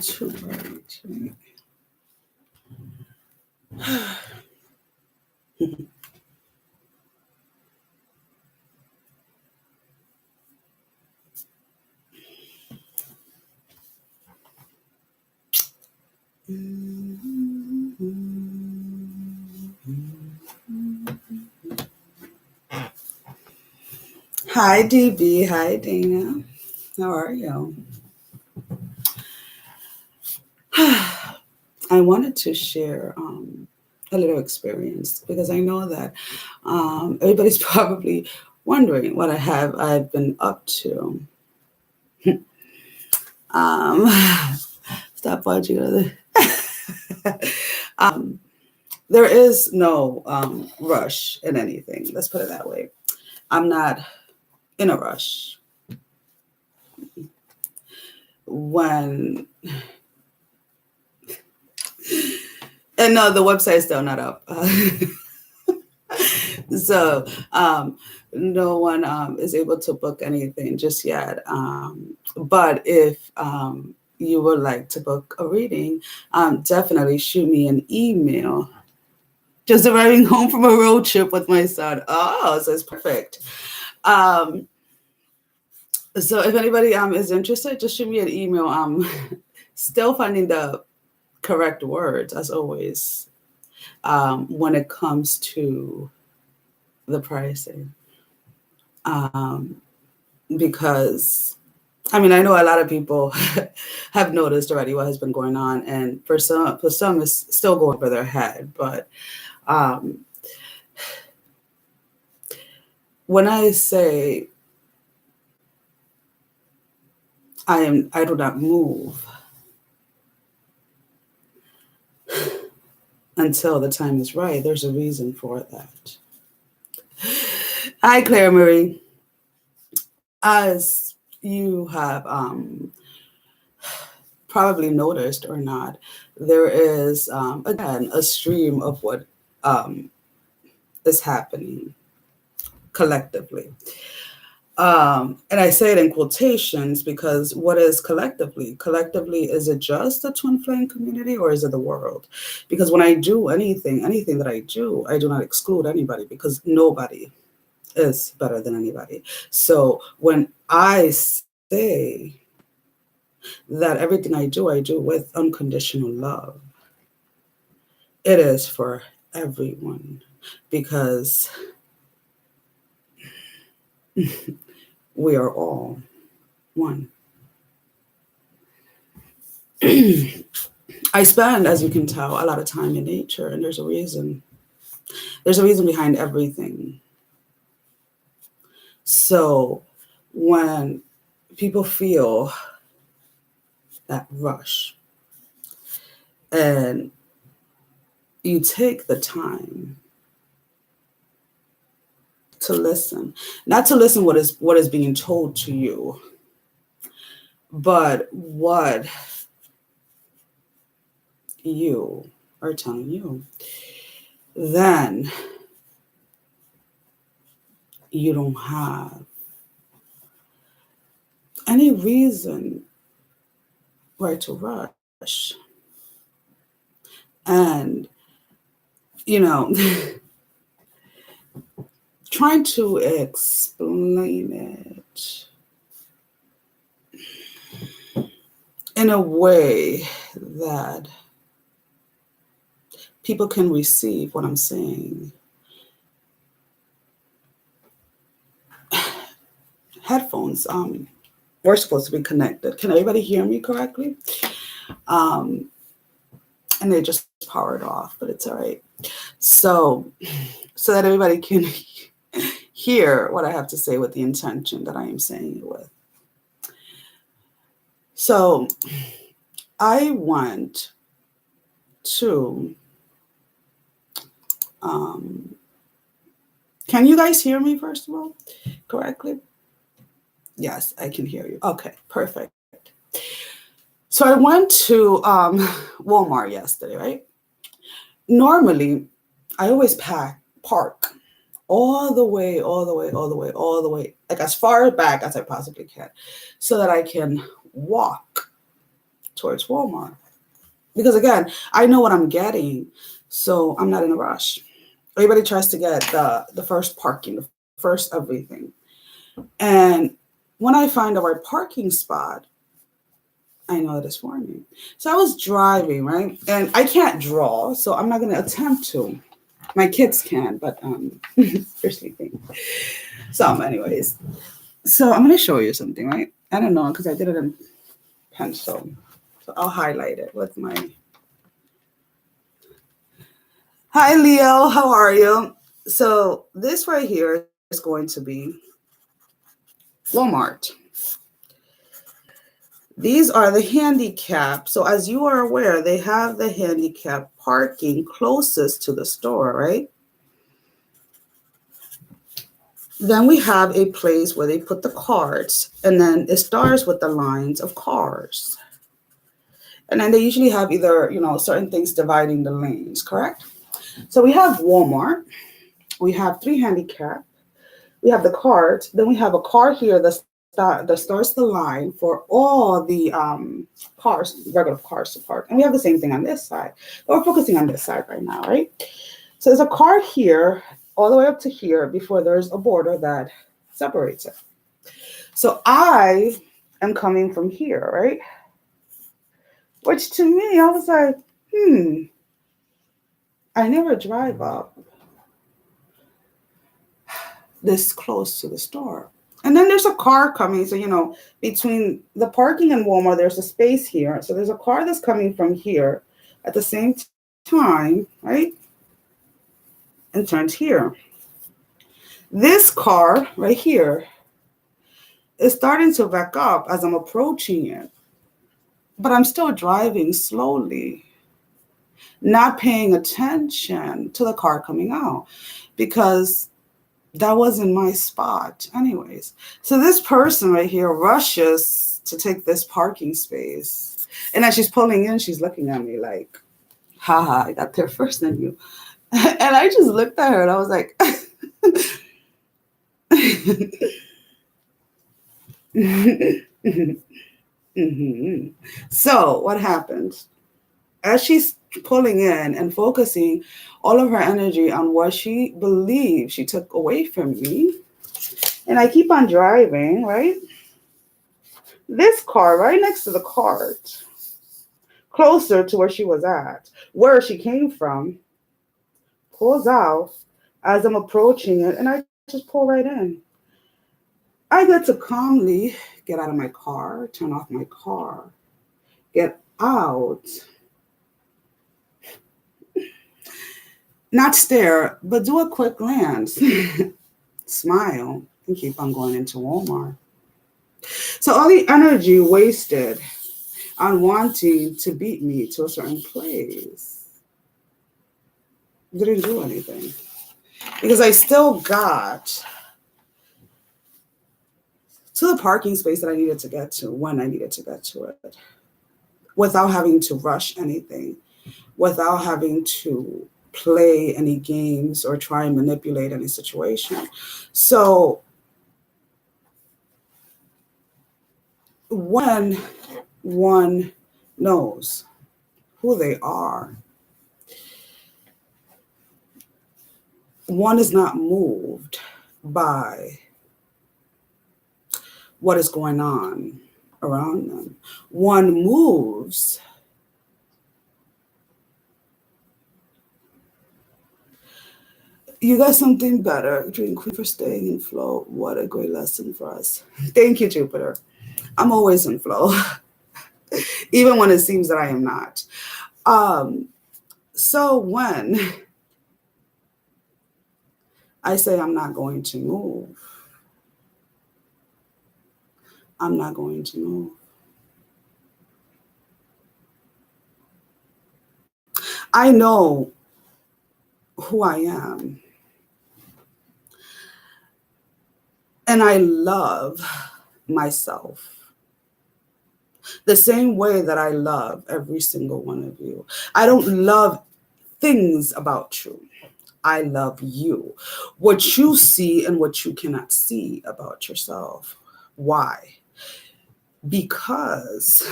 too bright. Hi, DB. Hi, Dana. How are you? I wanted to share a little experience because I know that everybody's probably wondering what I've been up to. Stop watching. There is no rush in anything. Let's put it that way. I'm not in a rush. And no, the website's still not up. So no one is able to book anything just yet. But if you would like to book a reading, definitely shoot me an email. Just arriving home from a road trip with my son. Oh, so it's perfect. So if anybody is interested, just shoot me an email. Still finding the correct words, as always, when it comes to the pricing. Because, I mean, I know a lot of people have noticed already what has been going on, and for some it's still going over their head. But when I say I do not move until the time is right, there's a reason for that. Hi, Claire Marie. As you have probably noticed or not, there is, again, a stream of what is happening collectively. And I say it in quotations because what is collectively? Collectively, is it just the twin flame community or is it the world? Because when I do anything that I do not exclude anybody because nobody is better than anybody. So when I say that everything I do with unconditional love, it is for everyone because we are all one. I spend, as you can tell, a lot of time in nature, and there's a reason. There's a reason behind everything. So when people feel that rush and you take the time to listen, not to listen what is being told to you, but what you are telling you, then you don't have any reason why to rush. And, trying to explain it in a way that people can receive what I'm saying. Headphones, we're supposed to be connected. Can everybody hear me correctly? And they just powered off, but it's all right. So that everybody can hear what I have to say with the intention that I am saying it with. So I want to, can you guys hear me first of all correctly? Yes, I can hear you. Okay, perfect. So I went to Walmart yesterday, right? Normally, I always park all the way, like as far back as I possibly can, so that I can walk towards Walmart. Because again, I know what I'm getting, so I'm not in a rush. Everybody tries to get the first parking, the first everything. And when I find the right parking spot, I know it is for me. So I was driving, right? And I can't draw, so I'm not going to attempt to. My kids can, but they're sleeping. So, anyways, so I'm going to show you something, right? I don't know because I did it in pencil. So I'll highlight it with my. Hi, Leo. How are you? So this right here is going to be Walmart. These are the handicap. So as you are aware, they have the handicap parking closest to the store, right? Then we have a place where they put the carts, and then it starts with the lines of cars. And then they usually have either, certain things dividing the lanes, correct? So we have Walmart. We have 3 handicap. We have the cart. Then we have a car here that starts the line for all the cars, regular cars to park. And we have the same thing on this side. But we're focusing on this side right now, right? So there's a car here all the way up to here before there's a border that separates it. So I am coming from here, right? Which to me, I was like, I never drive up this close to the store. And then there's a car coming. So, between the parking and Walmart, there's a space here. So there's a car that's coming from here at the same time, right? And turns here. This car right here is starting to back up as I'm approaching it. But I'm still driving slowly, not paying attention to the car coming out because that wasn't my spot anyways. So this person right here rushes to take this parking space. And as she's pulling in, she's looking at me like, haha, I got there first than you. And I just looked at her and I was like, So what happened? As she's pulling in and focusing all of her energy on what she believes she took away from me, and I keep on driving, right? This car right next to the cart, closer to where she was at, where she came from, pulls out as I'm approaching it, and I just pull right in. I get to calmly get out of my car, turn off my car, get out, not stare, but do a quick glance, smile, and keep on going into Walmart. So all the energy wasted on wanting to beat me to a certain place didn't do anything because I still got to the parking space that I needed to get to when I needed to get to it without having to rush anything, without having to play any games or try and manipulate any situation. So when one knows who they are, one is not moved by what is going on around them. One moves you got something better. Dream Queen for staying in flow. What a great lesson for us. Thank you, Jupiter. I'm always in flow, even when it seems that I am not. So when I say I'm not going to move, I'm not going to move. I know who I am. And I love myself the same way that I love every single one of you. I don't love things about you. I love you. What you see and what you cannot see about yourself. Why? Because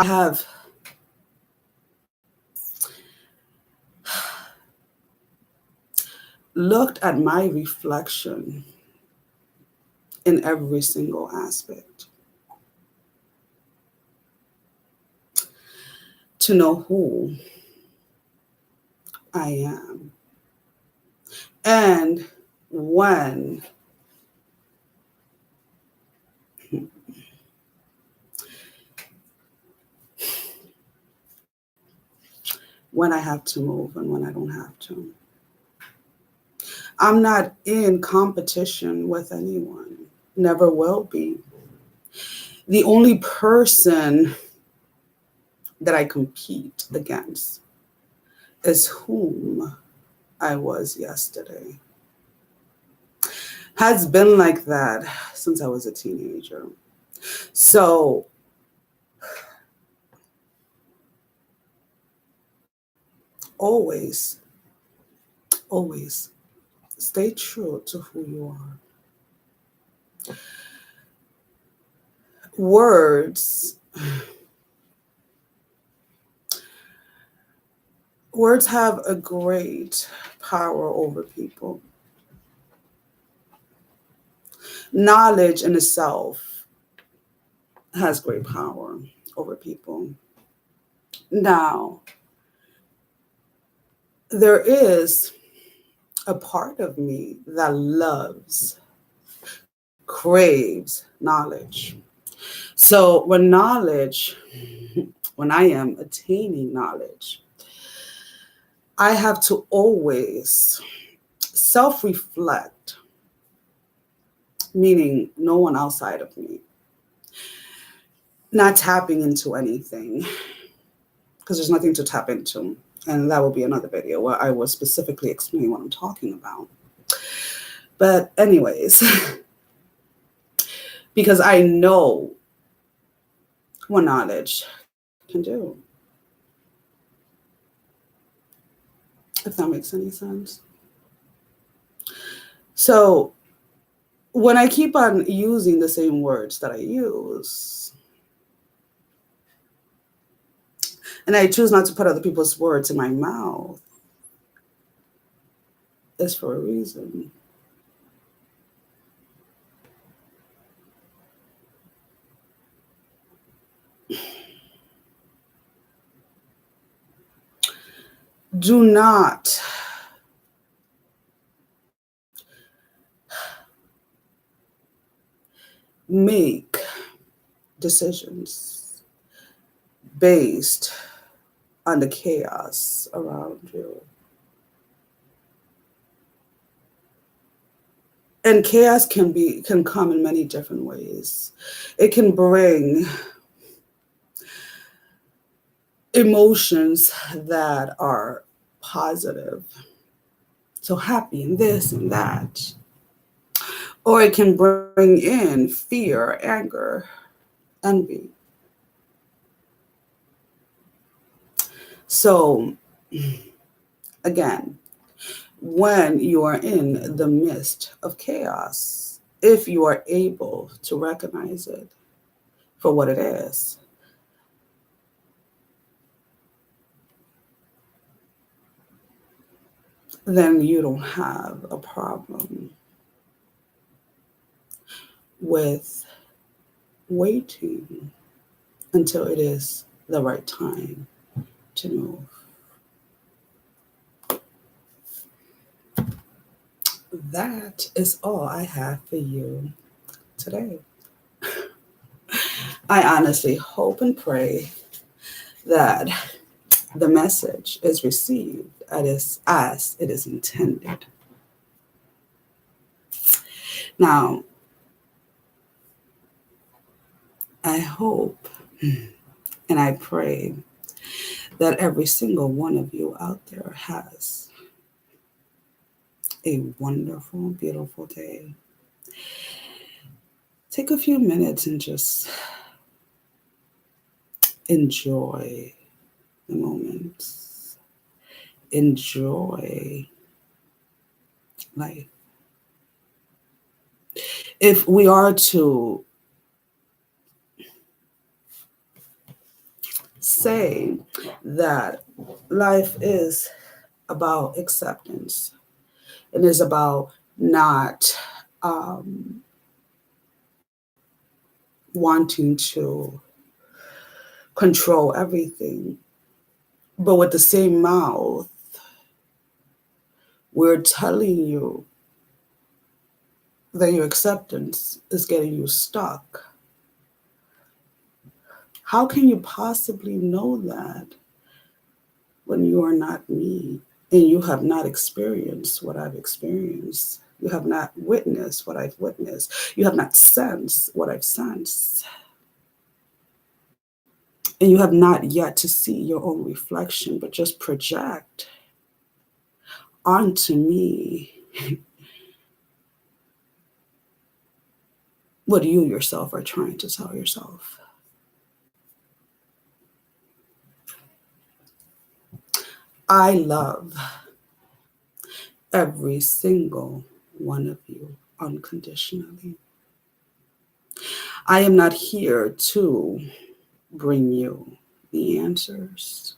have looked at my reflection in every single aspect to know who I am. And when I have to move and when I don't have to. I'm not in competition with anyone, never will be. The only person that I compete against is whom I was yesterday. Has been like that since I was a teenager. So always, always stay true to who you are. Words have a great power over people. Knowledge in itself has great power over people. Now, there is a part of me that loves, craves knowledge. So when I am attaining knowledge, I have to always self-reflect, meaning no one outside of me, not tapping into anything, because there's nothing to tap into. And that will be another video where I will specifically explain what I'm talking about. But anyways, because I know what knowledge can do, if that makes any sense. So when I keep on using the same words that I use, and I choose not to put other people's words in my mouth, it's for a reason. Do not make decisions based on the chaos around you. And chaos can come in many different ways. It can bring emotions that are positive, so happy and this and that. Or it can bring in fear, anger, envy. So again, when you are in the midst of chaos, if you are able to recognize it for what it is, then you don't have a problem with waiting until it is the right time to move. That is all I have for you today. I honestly hope and pray that the message is received as it is intended. Now, I hope and I pray that every single one of you out there has a wonderful, beautiful day. Take a few minutes and just enjoy the moments. Enjoy life. If we are to say that life is about acceptance. It is about not um, wanting to control everything. But with the same mouth, we're telling you that your acceptance is getting you stuck. How can you possibly know that when you are not me and you have not experienced what I've experienced? You have not witnessed what I've witnessed. You have not sensed what I've sensed. And you have not yet to see your own reflection, but just project onto me what you yourself are trying to tell yourself. I love every single one of you unconditionally. I am not here to bring you the answers.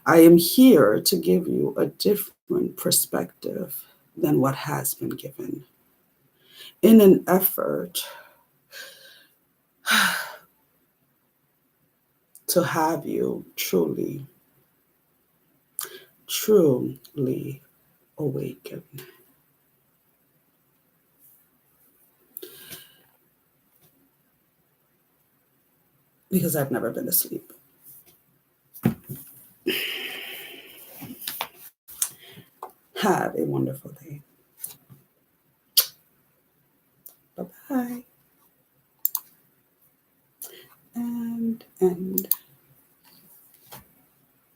I am here to give you a different perspective than what has been given in an effort to have you truly, truly awaken. Because I've never been asleep. Have a wonderful day. Bye-bye. And end.